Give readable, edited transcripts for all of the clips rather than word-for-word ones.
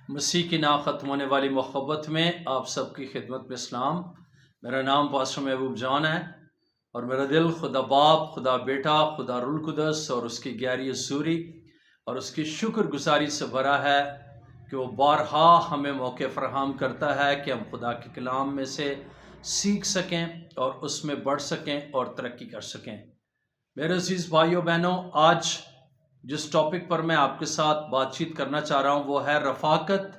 مسیح کی نا ختم ہونے والی محبت میں آپ سب کی خدمت میں سلام۔ میرا نام پاسٹر محبوب جان ہے اور میرا دل خدا باپ، خدا بیٹا، خدا روح القدس اور اس کی گیاری حضوری اور اس کی شکر گزاری سے بھرا ہے کہ وہ بارہا ہمیں موقع فراہم کرتا ہے کہ ہم خدا کے کلام میں سے سیکھ سکیں اور اس میں بڑھ سکیں اور ترقی کر سکیں۔ میرے عزیز بھائیوں بہنوں، آج جس ٹاپک پر میں آپ کے ساتھ بات چیت کرنا چاہ رہا ہوں وہ ہے رفاقت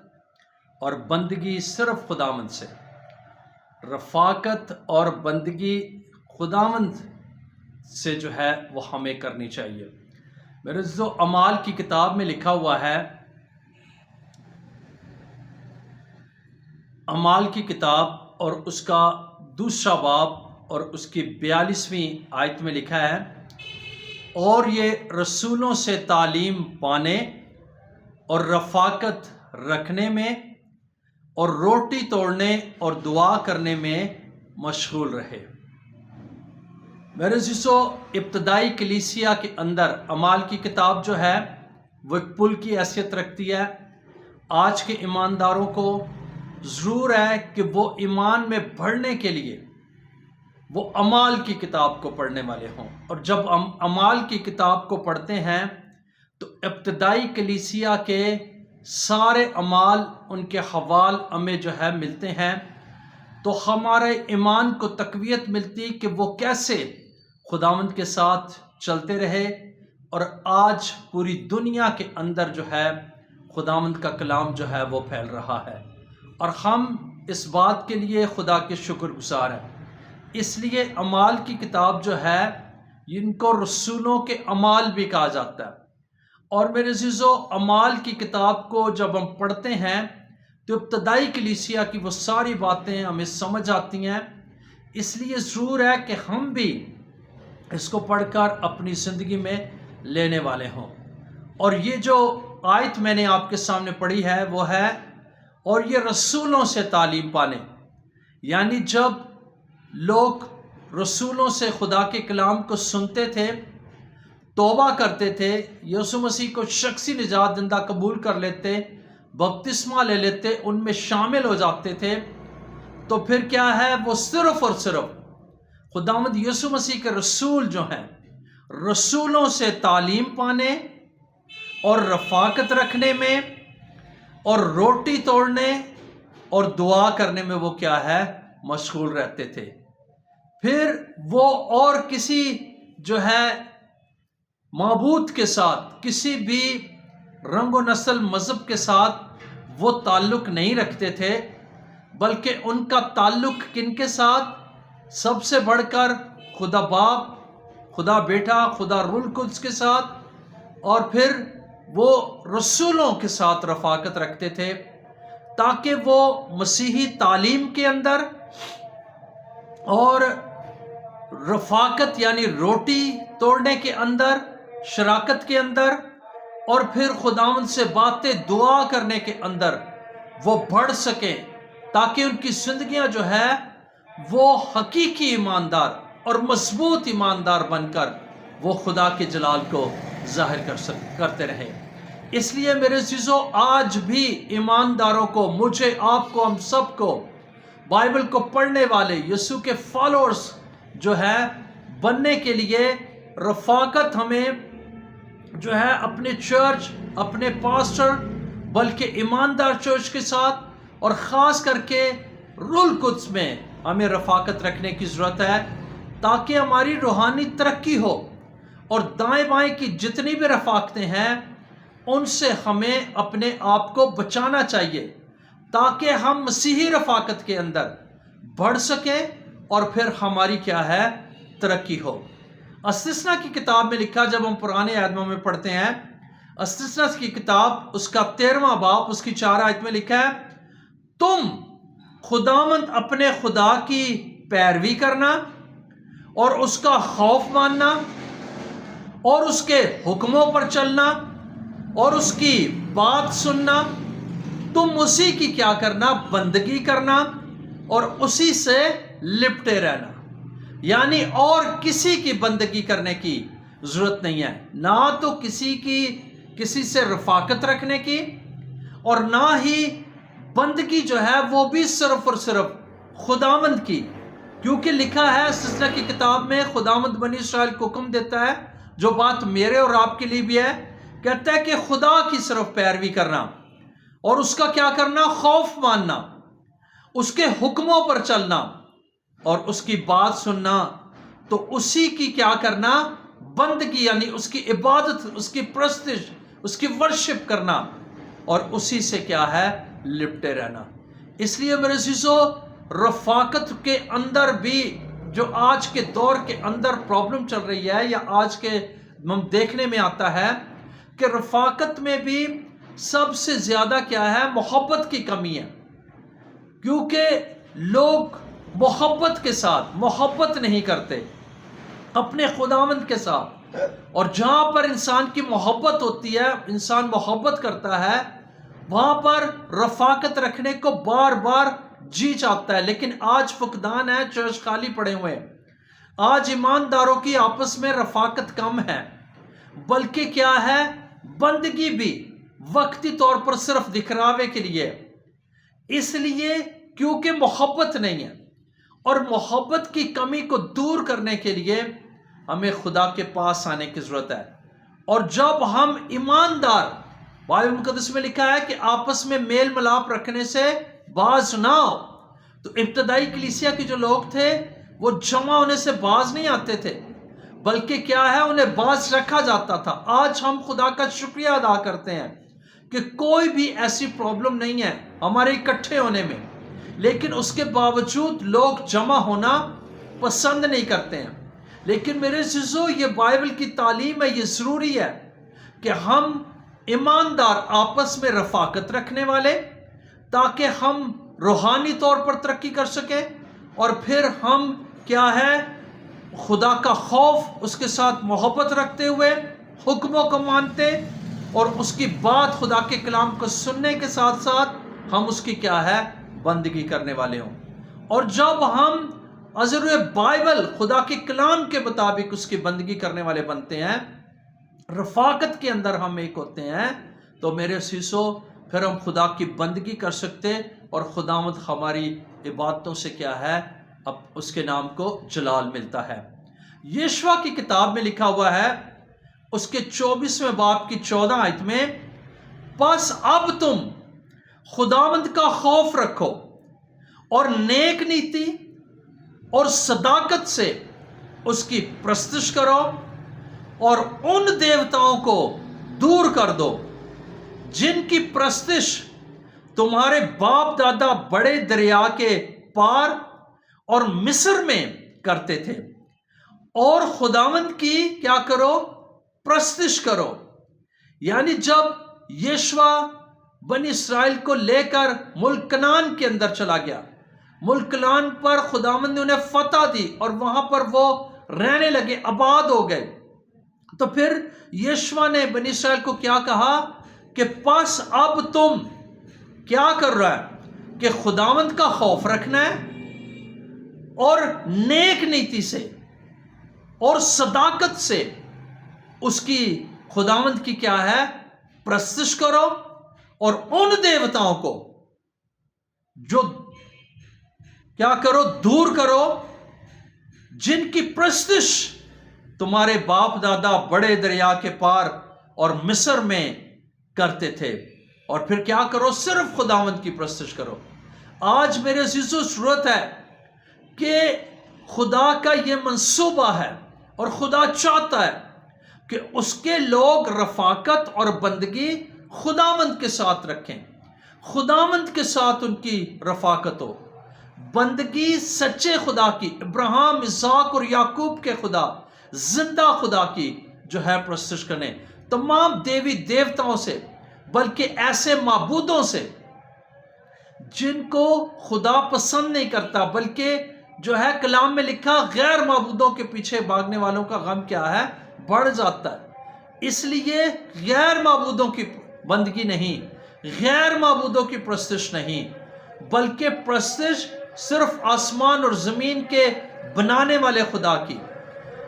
اور بندگی صرف خداوند سے۔ رفاقت اور بندگی خداوند سے جو ہے وہ ہمیں کرنی چاہیے۔ میرے عزیزو، اعمال کی کتاب میں لکھا ہوا ہے، اعمال کی کتاب اور اس کا دوسرا باب اور اس کی 42ویں آیت میں لکھا ہے، اور یہ رسولوں سے تعلیم پانے اور رفاقت رکھنے میں اور روٹی توڑنے اور دعا کرنے میں مشغول رہے۔ میرے عزیزو، ابتدائی کلیسیا کے اندر اعمال کی کتاب جو ہے وہ ایک پل کی حیثیت رکھتی ہے۔ آج کے ایمانداروں کو ضرور ہے کہ وہ ایمان میں بڑھنے کے لیے وہ اعمال کی کتاب کو پڑھنے والے ہوں، اور جب ہم اعمال کی کتاب کو پڑھتے ہیں تو ابتدائی کلیسیا کے سارے اعمال، ان کے حوال ہمیں جو ہے ملتے ہیں، تو ہمارے ایمان کو تقویت ملتی کہ وہ کیسے خداوند کے ساتھ چلتے رہے، اور آج پوری دنیا کے اندر جو ہے خداوند کا کلام جو ہے وہ پھیل رہا ہے، اور ہم اس بات کے لیے خدا کے شکر گزار ہیں۔ اس لیے اعمال کی کتاب جو ہے ان کو رسولوں کے اعمال بھی کہا جاتا ہے۔ اور میرے عزیزو، اعمال کی کتاب کو جب ہم پڑھتے ہیں تو ابتدائی کلیسیا کی وہ ساری باتیں ہمیں سمجھ آتی ہیں۔ اس لیے ضرور ہے کہ ہم بھی اس کو پڑھ کر اپنی زندگی میں لینے والے ہوں۔ اور یہ جو آیت میں نے آپ کے سامنے پڑھی ہے وہ ہے، اور یہ رسولوں سے تعلیم پانے، یعنی جب لوگ رسولوں سے خدا کے کلام کو سنتے تھے، توبہ کرتے تھے، یسوع مسیح کو شخصی نجات دہندہ قبول کر لیتے، بپتسمہ لے لیتے، ان میں شامل ہو جاتے تھے، تو پھر کیا ہے، وہ صرف اور صرف خداوند یسوع مسیح کے رسول جو ہیں، رسولوں سے تعلیم پانے اور رفاقت رکھنے میں اور روٹی توڑنے اور دعا کرنے میں وہ کیا ہے، مشغول رہتے تھے۔ پھر وہ اور کسی جو ہے معبود کے ساتھ، کسی بھی رنگ و نسل مذہب کے ساتھ وہ تعلق نہیں رکھتے تھے، بلکہ ان کا تعلق کن کے ساتھ؟ سب سے بڑھ کر خدا باپ، خدا بیٹا، خدا روح القدس کے ساتھ، اور پھر وہ رسولوں کے ساتھ رفاقت رکھتے تھے، تاکہ وہ مسیحی تعلیم کے اندر اور رفاقت یعنی روٹی توڑنے کے اندر، شراکت کے اندر، اور پھر خداوند سے باتیں دعا کرنے کے اندر وہ بڑھ سکیں، تاکہ ان کی زندگیاں جو ہے وہ حقیقی ایماندار اور مضبوط ایماندار بن کر وہ خدا کے جلال کو ظاہر کرتے رہیں۔ اس لیے میرے عزیزو، آج بھی ایمانداروں کو، مجھے، آپ کو، ہم سب کو، بائبل کو پڑھنے والے یسوع کے فالوورز جو ہے بننے کے لیے رفاقت ہمیں جو ہے اپنے چرچ، اپنے پاسٹر، بلکہ ایماندار چرچ کے ساتھ، اور خاص کر کے روح القدس میں ہمیں رفاقت رکھنے کی ضرورت ہے، تاکہ ہماری روحانی ترقی ہو، اور دائیں بائیں کی جتنی بھی رفاقتیں ہیں ان سے ہمیں اپنے آپ کو بچانا چاہیے، تاکہ ہم مسیحی رفاقت کے اندر بڑھ سکیں اور پھر ہماری کیا ہے، ترقی ہو۔ استثنا کی کتاب میں لکھا، جب ہم پرانے عہد میں پڑھتے ہیں استثنا کی کتاب اس کا 13واں باب اس کی 4 آیت میں لکھا ہے، تم خداوند اپنے خدا کی پیروی کرنا اور اس کا خوف ماننا اور اس کے حکموں پر چلنا اور اس کی بات سننا، تم اسی کی کیا کرنا، بندگی کرنا اور اسی سے لپٹے رہنا۔ یعنی اور کسی کی بندگی کرنے کی ضرورت نہیں ہے، نہ تو کسی سے رفاقت رکھنے کی، اور نہ ہی بندگی جو ہے وہ بھی صرف اور صرف خداوند کی، کیونکہ لکھا ہے سلسلہ کی کتاب میں خداوند بنی اسرائیل کو حکم دیتا ہے، جو بات میرے اور آپ کے لیے بھی ہے، کہتا ہے کہ خدا کی صرف پیروی کرنا اور اس کا کیا کرنا، خوف ماننا، اس کے حکموں پر چلنا اور اس کی بات سننا، تو اسی کی کیا کرنا، بندگی، یعنی اس کی عبادت، اس کی پرستش، اس کی ورشپ کرنا اور اسی سے کیا ہے، لپٹے رہنا۔ اس لیے میرے عزیزو، رفاقت کے اندر بھی جو آج کے دور کے اندر پرابلم چل رہی ہے، یا آج کے ہم دیکھنے میں آتا ہے کہ رفاقت میں بھی سب سے زیادہ کیا ہے، محبت کی کمی ہے، کیونکہ لوگ محبت کے ساتھ محبت نہیں کرتے اپنے خداوند کے ساتھ، اور جہاں پر انسان کی محبت ہوتی ہے، انسان محبت کرتا ہے، وہاں پر رفاقت رکھنے کو بار بار جی چاہتا ہے، لیکن آج فقدان ہے، چرچ خالی پڑے ہوئے ہیں۔ آج ایمانداروں کی آپس میں رفاقت کم ہے، بلکہ کیا ہے، بندگی بھی وقتی طور پر صرف دکھلاوے کے لیے، اس لیے کیونکہ محبت نہیں ہے، اور محبت کی کمی کو دور کرنے کے لیے ہمیں خدا کے پاس آنے کی ضرورت ہے۔ اور جب ہم ایماندار، بائبل مقدس میں لکھا ہے کہ آپس میں میل ملاپ رکھنے سے باز نہ ہو، تو ابتدائی کلیسیا کے جو لوگ تھے وہ جمع ہونے سے باز نہیں آتے تھے، بلکہ کیا ہے، انہیں باز رکھا جاتا تھا۔ آج ہم خدا کا شکریہ ادا کرتے ہیں کہ کوئی بھی ایسی پرابلم نہیں ہے ہمارے اکٹھے ہونے میں، لیکن اس کے باوجود لوگ جمع ہونا پسند نہیں کرتے ہیں۔ لیکن میرے عزیزو، یہ بائبل کی تعلیم ہے، یہ ضروری ہے کہ ہم ایماندار، آپس میں رفاقت رکھنے والے، تاکہ ہم روحانی طور پر ترقی کر سکیں، اور پھر ہم کیا ہے، خدا کا خوف، اس کے ساتھ محبت رکھتے ہوئے حکموں کو مانتے، اور اس کی بات، خدا کے کلام کو سننے کے ساتھ ساتھ ہم اس کی کیا ہے، بندگی کرنے والے ہوں۔ اور جب ہم عذر بائبل، خدا کے کلام کے مطابق اس کی بندگی کرنے والے بنتے ہیں، رفاقت کے اندر ہم ایک ہوتے ہیں، تو میرے عزیزو، پھر ہم خدا کی بندگی کر سکتے، اور خداوند ہماری عبادتوں سے کیا ہے، اب اس کے نام کو جلال ملتا ہے۔ یشوع کی کتاب میں لکھا ہوا ہے، اس کے 24ویں باب کی 14 آیت میں، پس اب تم خداوند کا خوف رکھو اور نیک نیتی اور صداقت سے اس کی پرستش کرو، اور ان دیوتاؤں کو دور کر دو جن کی پرستش تمہارے باپ دادا بڑے دریا کے پار اور مصر میں کرتے تھے، اور خداوند کی کیا کرو، پرستش کرو۔ یعنی جب یشوع بنی اسرائیل کو لے کر ملک کنعان کے اندر چلا گیا، ملک کنعان پر خداوند نے انہیں فتح دی، اور وہاں پر وہ رہنے لگے، آباد ہو گئے، تو پھر یشوع نے بنی اسرائیل کو کیا کہا کہ پس اب تم کیا کر رہا ہے، کہ خداوند کا خوف رکھنا ہے، اور نیک نیتی سے اور صداقت سے اس کی، خداوند کی کیا ہے، پرستش کرو، اور ان دیوتاؤں کو جو کیا کرو، دور کرو، جن کی پرستش تمہارے باپ دادا بڑے دریا کے پار اور مصر میں کرتے تھے، اور پھر کیا کرو، صرف خداوند کی پرستش کرو۔ آج میرے عزیزو، ضرورت ہے کہ خدا کا یہ منصوبہ ہے، اور خدا چاہتا ہے کہ اس کے لوگ رفاقت اور بندگی خداوند کے ساتھ رکھیں، خداوند کے ساتھ ان کی رفاقت ہو، بندگی سچے خدا کی، ابراہیم، اسحاق اور یعقوب کے خدا، زندہ خدا کی جو ہے پرستش کریں، تمام دیوی دیوتاؤں سے، بلکہ ایسے معبودوں سے جن کو خدا پسند نہیں کرتا، بلکہ جو ہے کلام میں لکھا، غیر معبودوں کے پیچھے بھاگنے والوں کا غم کیا ہے، بڑھ جاتا ہے۔ اس لیے غیر معبودوں کی بندگی نہیں، غیر معبودوں کی پرستش نہیں، بلکہ پرستش صرف آسمان اور زمین کے بنانے والے خدا کی،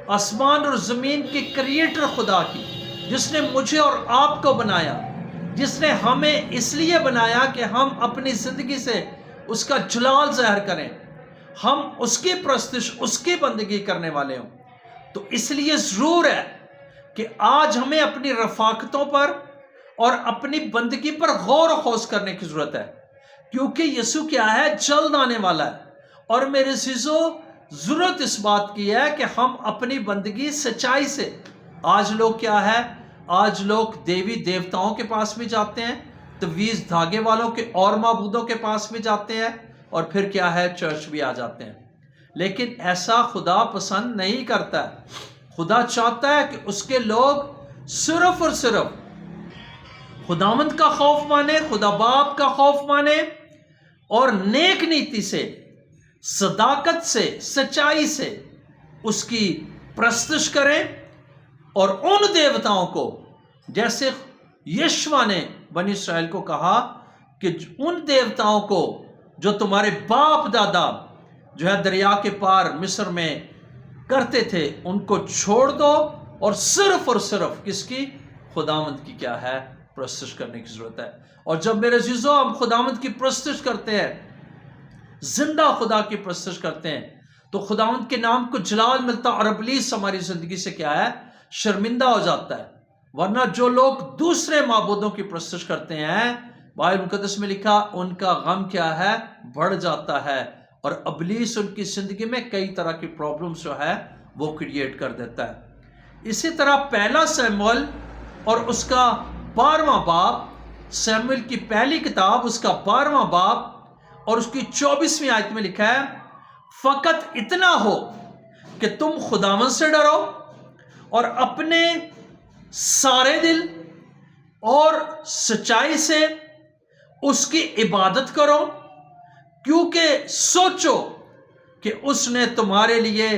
آسمان اور زمین کے کریٹر خدا کی، جس نے مجھے اور آپ کو بنایا، جس نے ہمیں اس لیے بنایا کہ ہم اپنی زندگی سے اس کا جلال ظاہر کریں، ہم اس کی پرستش، اس کی بندگی کرنے والے ہوں۔ تو اس لیے ضرور ہے کہ آج ہمیں اپنی رفاقتوں پر اور اپنی بندگی پر غور و خوض کرنے کی ضرورت ہے، کیونکہ یسوع کیا ہے؟ جلد آنے والا ہے۔ اور میرے عزیزو، ضرورت اس بات کی ہے کہ ہم اپنی بندگی سچائی سے، آج لوگ کیا ہے؟ آج لوگ دیوی دیوتاؤں کے پاس بھی جاتے ہیں، تویز دھاگے والوں کے اور معبودوں کے پاس بھی جاتے ہیں، اور پھر کیا ہے؟ چرچ بھی آ جاتے ہیں۔ لیکن ایسا خدا پسند نہیں کرتا ہے۔ خدا چاہتا ہے کہ اس کے لوگ صرف اور صرف خداوند کا خوف مانے، خدا باپ کا خوف مانے، اور نیک نیتی سے، صداقت سے، سچائی سے اس کی پرستش کریں، اور ان دیوتاؤں کو، جیسے یشوع نے بنی اسرائیل کو کہا کہ ان دیوتاؤں کو جو تمہارے باپ دادا جو ہے دریا کے پار مصر میں کرتے تھے، ان کو چھوڑ دو، اور صرف کس کی؟ خداوند کی کیا ہے؟ پرستش کرنے کی ضرورت ہے۔ اور جب میرے عزیزو ہم خداوند کی پرستش کرتے ہیں، زندہ خدا کی پرستش کرتے ہیں، تو خداوند کے نام کو جلال ملتا، اور ابلیس ہماری زندگی سے کیا ہے؟ شرمندہ ہو جاتا ہے۔ ورنہ جو لوگ دوسرے معبودوں کی پرستش کرتے ہیں، بائبل مقدس میں لکھا، ان کا غم کیا ہے؟ بڑھ جاتا ہے، اور ابلیس ان کی زندگی میں کئی طرح کی پرابلمز جو ہے وہ کریٹ کر دیتا ہے۔ اسی طرح پہلا سیموئیل اور اس کا 12واں باب، سیموئیل کی پہلی کتاب اس کا 12واں باب اور اس کی 24ویں آیت میں لکھا ہے، فقط اتنا ہو کہ تم خداوند سے ڈرو اور اپنے سارے دل اور سچائی سے اس کی عبادت کرو، کیونکہ سوچو کہ اس نے تمہارے لیے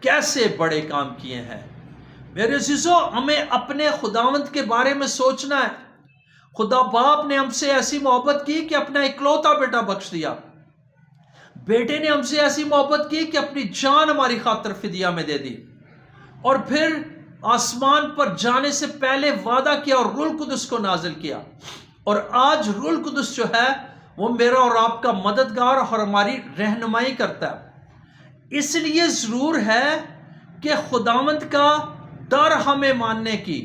کیسے بڑے کام کیے ہیں۔ میرے عزیزو، ہمیں اپنے خداوند کے بارے میں سوچنا ہے۔ خدا باپ نے ہم سے ایسی محبت کی کہ اپنا اکلوتا بیٹا بخش دیا۔ بیٹے نے ہم سے ایسی محبت کی کہ اپنی جان ہماری خاطر فدیہ میں دے دی، اور پھر آسمان پر جانے سے پہلے وعدہ کیا اور روح القدس کو نازل کیا۔ اور آج روح القدس جو ہے وہ میرا اور آپ کا مددگار اور ہماری رہنمائی کرتا ہے۔ اس لیے ضرور ہے کہ خداوند کا ڈر ہمیں ماننے کی۔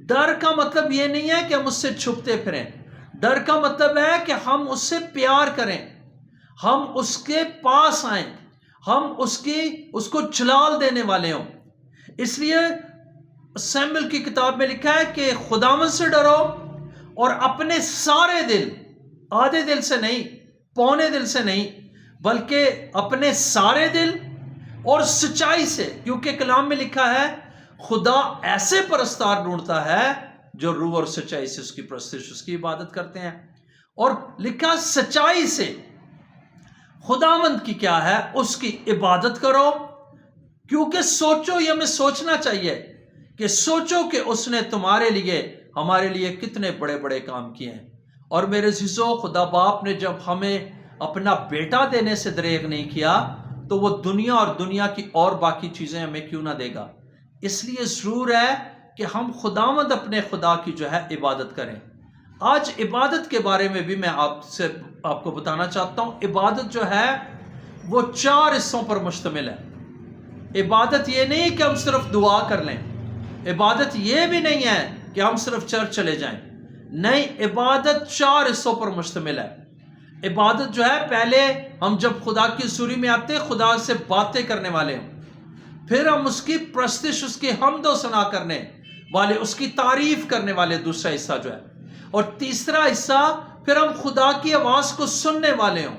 ڈر کا مطلب یہ نہیں ہے کہ ہم اس سے چھپتے پھریں۔ ڈر کا مطلب ہے کہ ہم اس سے پیار کریں، ہم اس کے پاس آئیں، ہم اس کو جلال دینے والے ہوں۔ اس لیے سیموئیل کی کتاب میں لکھا ہے کہ خداوند سے ڈرو اور اپنے سارے دل، آدھے دل سے نہیں، پونے دل سے نہیں، بلکہ اپنے سارے دل اور سچائی سے، کیونکہ کلام میں لکھا ہے خدا ایسے پرستار ڈھونڈتا ہے جو روح اور سچائی سے اس کی پرستش، اس کی عبادت کرتے ہیں۔ اور لکھا سچائی سے، خداوند کی کیا ہے؟ اس کی عبادت کرو، کیونکہ سوچو، یہ ہمیں سوچنا چاہیے کہ سوچو کہ اس نے تمہارے لیے، ہمارے لیے کتنے بڑے بڑے کام کیے ہیں۔ اور میرے عزیزو، خدا باپ نے جب ہمیں اپنا بیٹا دینے سے دریغ نہیں کیا، تو وہ دنیا اور دنیا کی اور باقی چیزیں ہمیں کیوں نہ دے گا؟ اس لیے ضرور ہے کہ ہم خداوند اپنے خدا کی جو ہے عبادت کریں۔ آج عبادت کے بارے میں بھی میں آپ کو بتانا چاہتا ہوں۔ عبادت جو ہے وہ 4 حصوں پر مشتمل ہے۔ عبادت یہ نہیں کہ ہم صرف دعا کر لیں، عبادت یہ بھی نہیں ہے کہ ہم صرف چرچ چلے جائیں، نہیں، عبادت 4 حصوں پر مشتمل ہے۔ عبادت جو ہے، پہلے ہم جب خدا کی حضوری میں آتے، خدا سے باتیں کرنے والے ہوں، پھر ہم اس کی پرستش، اس کی حمد و ثنا کرنے والے، اس کی تعریف کرنے والے، دوسرا حصہ جو ہے، اور تیسرا حصہ پھر ہم خدا کی آواز کو سننے والے ہوں۔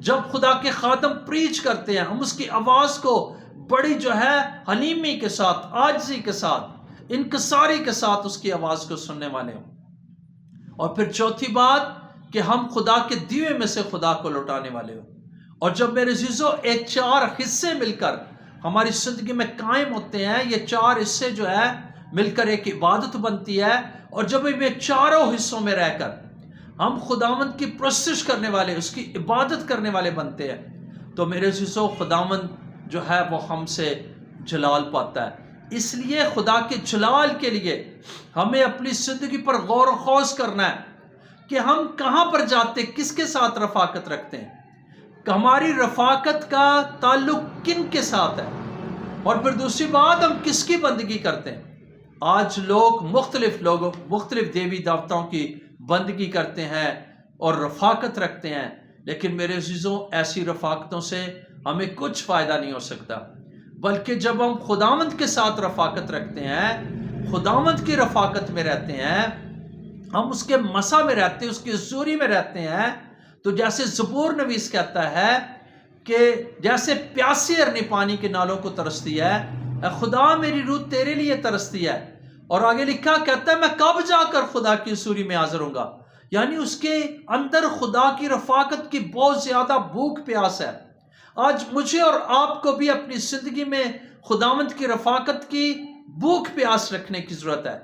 جب خدا کے خادم پریچ کرتے ہیں، ہم اس کی آواز کو بڑی جو ہے حلیمی کے ساتھ، عاجزی کے ساتھ، انکساری کے ساتھ اس کی آواز کو سننے والے ہوں۔ اور پھر چوتھی بات کہ ہم خدا کے دیوے میں سے خدا کو لوٹانے والے ہوں۔ اور جب میرے عزیزو یہ 4 حصے مل کر ہماری زندگی میں قائم ہوتے ہیں، یہ 4 حصے جو ہے مل کر ایک عبادت بنتی ہے، اور جب یہ چاروں حصوں میں رہ کر ہم خداوند کی پرستش کرنے والے، اس کی عبادت کرنے والے بنتے ہیں، تو میرے عزیزو خداوند جو ہے وہ ہم سے جلال پاتا ہے۔ اس لیے خدا کے جلال کے لیے ہمیں اپنی زندگی پر غور و خوض کرنا ہے کہ ہم کہاں پر جاتے، کس کے ساتھ رفاقت رکھتے ہیں، کہ ہماری رفاقت کا تعلق کن کے ساتھ ہے، اور پھر دوسری بات ہم کس کی بندگی کرتے ہیں۔ آج لوگ مختلف دیوی دیوتاؤں کی بندگی کرتے ہیں اور رفاقت رکھتے ہیں، لیکن میرے عزیزوں ایسی رفاقتوں سے ہمیں کچھ فائدہ نہیں ہو سکتا، بلکہ جب ہم خداوند کے ساتھ رفاقت رکھتے ہیں، خداوند کی رفاقت میں رہتے ہیں، ہم اس کے مسا میں رہتے ہیں، اس کی حضوری میں رہتے ہیں، تو جیسے زبور نویس کہتا ہے کہ جیسے پیاسی ارنی پانی کے نالوں کو ترستی ہے، اے خدا میری روح تیرے لیے ترستی ہے، اور آگے لکھا کہتا ہے میں کب جا کر خدا کی حضوری میں حاضر ہوں گا، یعنی اس کے اندر خدا کی رفاقت کی بہت زیادہ بھوک پیاس ہے۔ آج مجھے اور آپ کو بھی اپنی زندگی میں خداوند کی رفاقت کی بھوک پیاس رکھنے کی ضرورت ہے،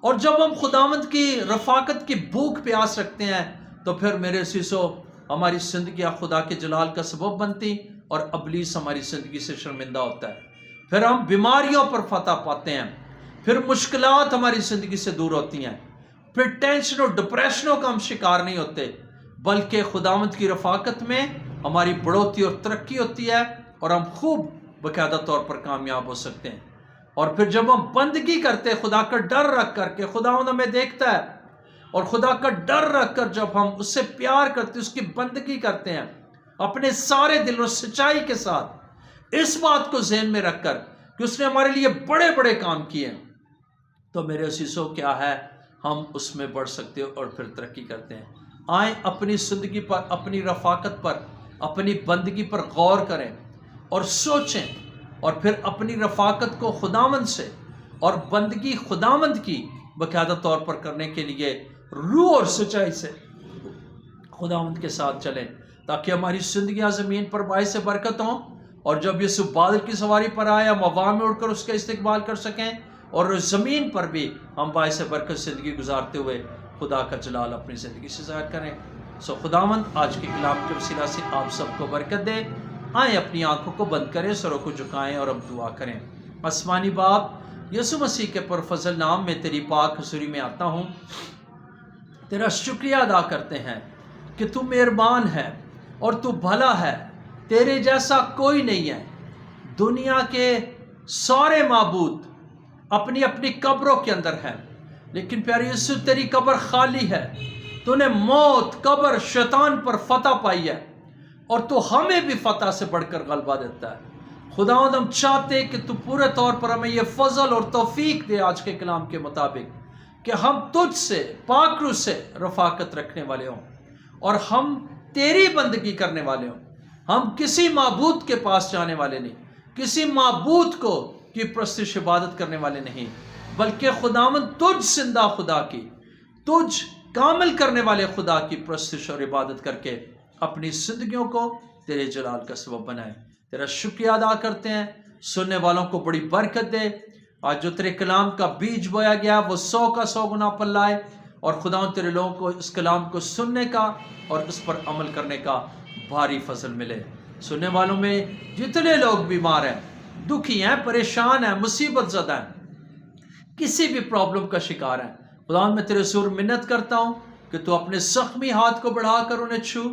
اور جب ہم خداوند کی رفاقت کی بھوک پیاس رکھتے ہیں تو پھر میرے عزیزو ہماری زندگی خدا کے جلال کا سبب بنتی، اور ابلیس ہماری زندگی سے شرمندہ ہوتا ہے، پھر ہم بیماریوں پر فتح پاتے ہیں، پھر مشکلات ہماری زندگی سے دور ہوتی ہیں، پھر ٹینشن اور ڈپریشنوں کا ہم شکار نہیں ہوتے، بلکہ خداوند کی رفاقت میں ہماری بڑھوتی اور ترقی ہوتی ہے، اور ہم خوب باقاعدہ طور پر کامیاب ہو سکتے ہیں۔ اور پھر جب ہم بندگی کرتے ہیں خدا کا ڈر رکھ کر کے، خداوند ہمیں دیکھتا ہے، اور خدا کا ڈر رکھ کر جب ہم اس سے پیار کرتے ہیں، اس کی بندگی کرتے ہیں اپنے سارے دل اور سچائی کے ساتھ، اس بات کو ذہن میں رکھ کر کہ اس نے ہمارے لیے بڑے بڑے کام کیے ہیں، تو میرے عزیزو کیا ہے، ہم اس میں بڑھ سکتے ہیں اور پھر ترقی کرتے ہیں۔ آئیں اپنی زندگی پر، اپنی رفاقت پر، اپنی بندگی پر غور کریں اور سوچیں، اور پھر اپنی رفاقت کو خداوند سے اور بندگی خداوند کی باقاعدہ طور پر کرنے کے لیے روح اور سچائی سے خداوند کے ساتھ چلیں، تاکہ ہماری زندگیاں زمین پر باعث برکت ہوں، اور جب یسوع بادل کی سواری پر آئے ہم ہوا میں اڑ کر اس کا استقبال کر سکیں، اور زمین پر بھی ہم باعث برکت زندگی گزارتے ہوئے خدا کا جلال اپنی زندگی سے ظاہر کریں۔ سو خداوند آج کے کلام کے وسیلہ سے آپ سب کو برکت دے۔ آئیں اپنی آنکھوں کو بند کریں، سروں کو جھکائیں اور اب دعا کریں۔ آسمانی باپ، یسوع مسیح کے پرفضل نام میں تیری پاک حضوری میں آتا ہوں، تیرا شکریہ ادا کرتے ہیں کہ تو مہربان ہے اور تو بھلا ہے، تیرے جیسا کوئی نہیں ہے۔ دنیا کے سارے معبود اپنی اپنی قبروں کے اندر ہیں، لیکن پیارے یسوع تیری قبر خالی ہے، تو نے موت، قبر، شیطان پر فتح پائی ہے، اور تو ہمیں بھی فتح سے بڑھ کر غلبہ دیتا ہے۔ خداوند ہم چاہتے کہ تو پورے طور پر ہمیں یہ فضل اور توفیق دے آج کے کلام کے مطابق کہ ہم تجھ سے، پاک روح سے رفاقت رکھنے والے ہوں، اور ہم تیری بندگی کرنے والے ہوں، ہم کسی معبود کے پاس جانے والے نہیں، کسی معبود کو کی پرستش عبادت کرنے والے نہیں، بلکہ خداوند تجھ زندہ خدا کی، تجھ کامل کرنے والے خدا کی پرستش اور عبادت کر کے اپنی زندگیوں کو تیرے جلال کا سبب بنائیں۔ تیرا شکریہ ادا کرتے ہیں، سننے والوں کو بڑی برکت دے، آج جو تیرے کلام کا بیج بویا گیا وہ 100 کا 100 گنا پل لائے، اور خداوند تیرے لوگوں کو اس کلام کو سننے کا اور اس پر عمل کرنے کا بھاری فضل ملے۔ سننے والوں میں جتنے لوگ بیمار ہیں، دکھی ہیں، پریشان ہیں، مصیبت زدہ ہیں، کسی بھی پرابلم کا شکار ہیں، خداوند میں تیرے حضور منت کرتا ہوں کہ تو اپنے زخمی ہاتھ کو بڑھا کر انہیں چھو،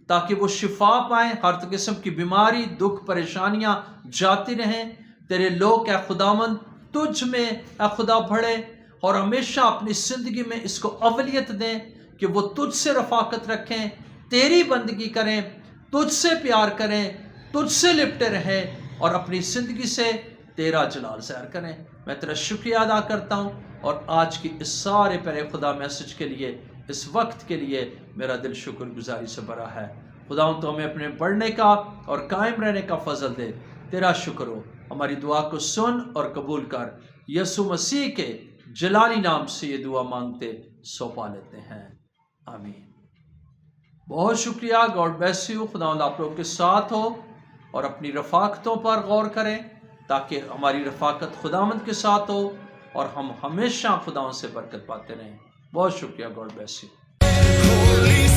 تاکہ وہ شفا پائیں، ہر قسم کی بیماری، دکھ، پریشانیاں جاتی رہیں۔ تیرے لوگ اے خداوند تجھ میں اے خدا بڑھے، اور ہمیشہ اپنی زندگی میں اس کو اولیت دیں کہ وہ تجھ سے رفاقت رکھیں، تیری بندگی کریں، تجھ سے پیار کریں، تجھ سے لپٹے رہیں، اور اپنی زندگی سے تیرا جلال ظاہر کریں۔ میں تیرا شکریہ ادا کرتا ہوں، اور آج کی اس سارے پیارے خدا میسج کے لیے، اس وقت کے لیے میرا دل شکر گزاری سے بھرا ہے۔ خداوند تو ہمیں اپنے بڑھنے کا اور قائم رہنے کا فضل دے۔ تیرا شکر ہو، ہماری دعا کو سن اور قبول کر، یسوع مسیح کے جلالی نام سے یہ دعا مانگتے سو پا لیتے ہیں، آمین۔ بہت شکریہ، گاڈ بلیس یو۔ خداوند آپ لوگوں کے ساتھ ہو، اور اپنی رفاقتوں پر غور کریں تاکہ ہماری رفاقت خداوند کے ساتھ ہو اور ہم ہمیشہ خداوند سے برکت پاتے رہیں۔ بہت شکریہ، گاڈ بلیس یو۔